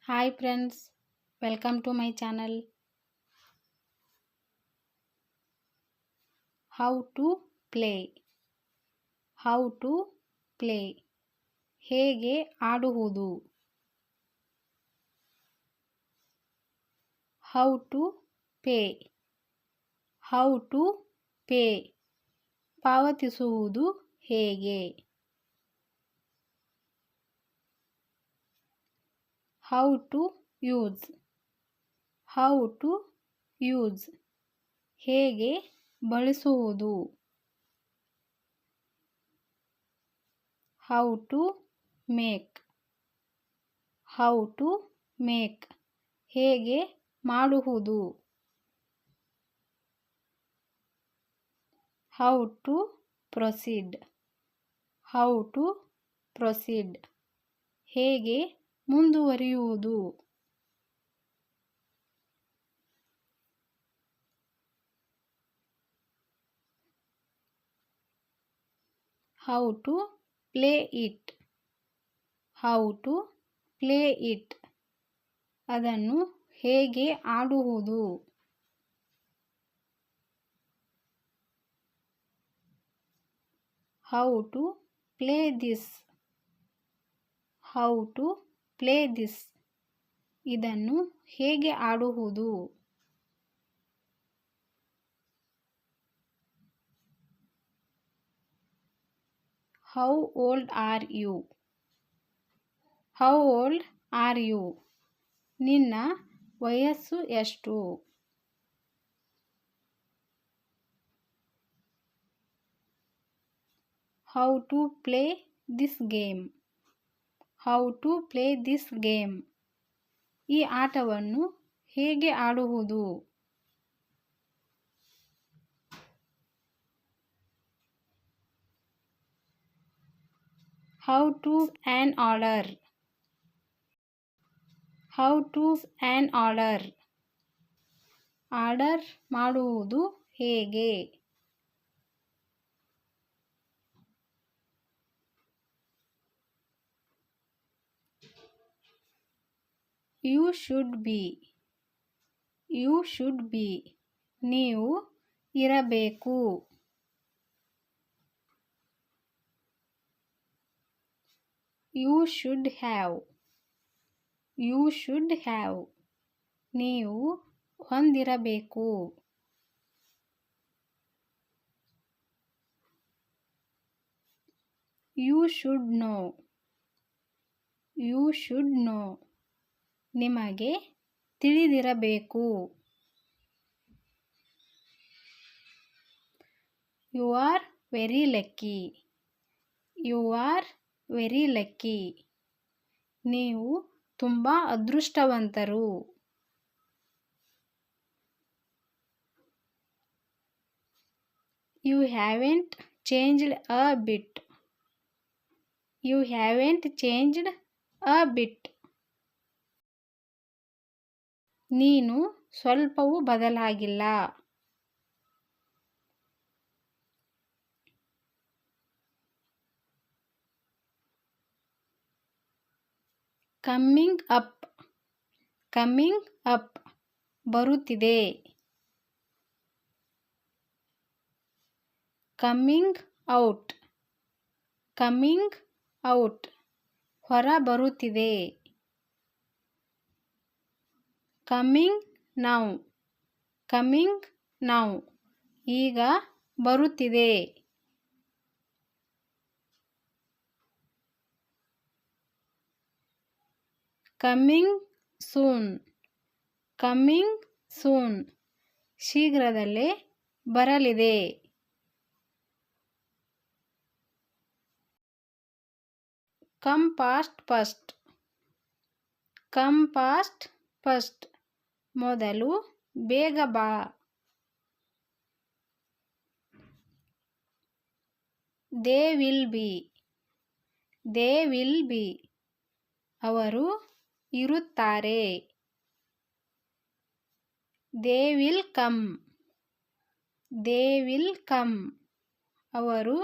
Hi friends, welcome to my channel. How to play. How to play. ಹೇಗೆ ಆಡುವುದು. How to pay. How to pay. ಪಾವತಿಸುವುದು ಹೇಗೆ. How to use. How to use. ಹೇಗೆ ಬಳಸುವುದು. How to make. How to make. ಹೇಗೆ ಮಾಡುವುದು. How to proceed. How to proceed. ಹೇಗೆ ಮುಂದುವರಿಯುವುದು. How to play it. How to play it. ಅದನ್ನು ಹೇಗೆ ಆಡುವುದು. How to play this. How to play this. ಇದನ್ನು ಹೇಗೆ ಆಡುವುದು. How old are you? How old are you? ನಿನ್ನ ವಯಸ್ಸು ಎಷ್ಟು. How to play this game. How to play this game. ಈ ಆಟವನ್ನು ಹೇಗೆ ಆಡುವುದು. How to an order. How to an order. Order ಮಾಡುವುದು ಹೇಗೆ. You should be. You should be. ನೀವು ಇರಬೇಕು. You should have. You should have. ನೀವು ಹೊಂದಿರಬೇಕು. You should know. You should know. ನಿಮಗೆ ತಿಳಿದಿರಬೇಕು. You are very lucky. You are very lucky. ನೀವು ತುಂಬ ಅದೃಷ್ಟವಂತರು. You haven't changed a bit. You haven't changed a bit. ನೀನು ಸ್ವಲ್ಪವೂ ಬದಲಾಗಿಲ್ಲ. Coming up. Coming up. ಬರುತ್ತಿದೆ. Coming out. Coming out. ಹೊರ ಬರುತ್ತಿದೆ. Coming now. Coming now. ಈಗ ಬರುತ್ತಿದೆ. Coming soon. Coming soon. ಶೀಘ್ರದಲ್ಲೇ ಬರಲಿದೆ. Come past first. Come past first. ಮೊದಲು ಬೇಗ ಬಾ. They will be. They will be. ಅವರು ಇರುತ್ತಾರೆ. They will come. They will come. ಅವರು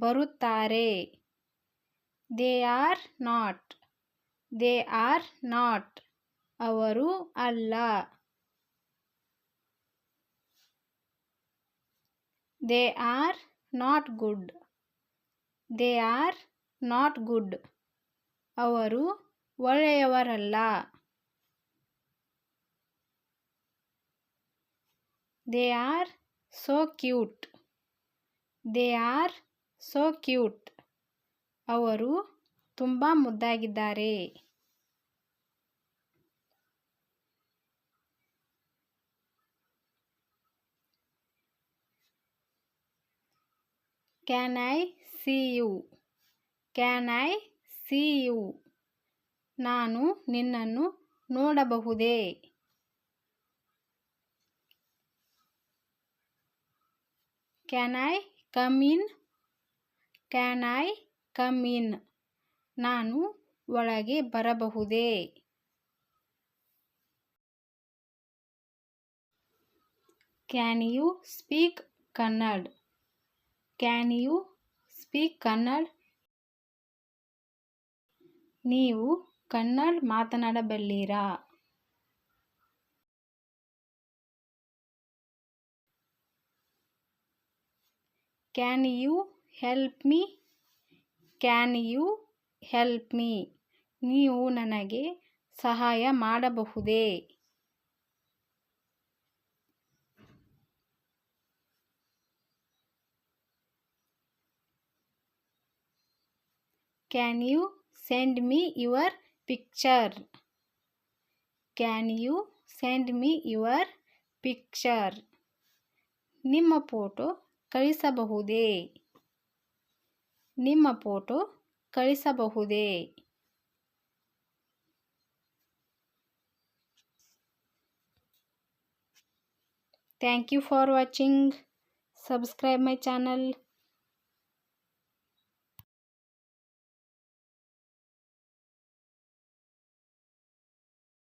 ಬರುತ್ತಾರೆ. They are not. They are not. ಅವರು ಅಲ್ಲ. They are not good. They are not good. ಅವರು ಒಳ್ಳೆಯವರಲ್ಲ. They are so cute. They are so cute. ಅವರು ತುಂಬ ಮುದ್ದಾಗಿದ್ದಾರೆ. Can I see you. Can I see you. ನಾನು ನಿನ್ನನ್ನು ನೋಡಬಹುದೇ? Can I come in. Can I come in. ನಾನು ಒಳಗೆ ಬರಬಹುದೇ? Can you speak Kannada. Can you speak Kannada. ನೀವು ಕನ್ನಡ ಮಾತನಾಡಬಲ್ಲಿರಾ? Can you help me. Can you help me. ನೀವು ನನಗೆ ಸಹಾಯ ಮಾಡಬಹುದೇ? Can you send me your picture. Can you send me your picture. ನಿಮ್ಮ ಫೋಟೋ ಕಳಿಸಬಹುದೇ? ನಿಮ್ಮ ಫೋಟೋ ಕಳಿಸಬಹುದೇ? Thank you for watching. Subscribe my channel.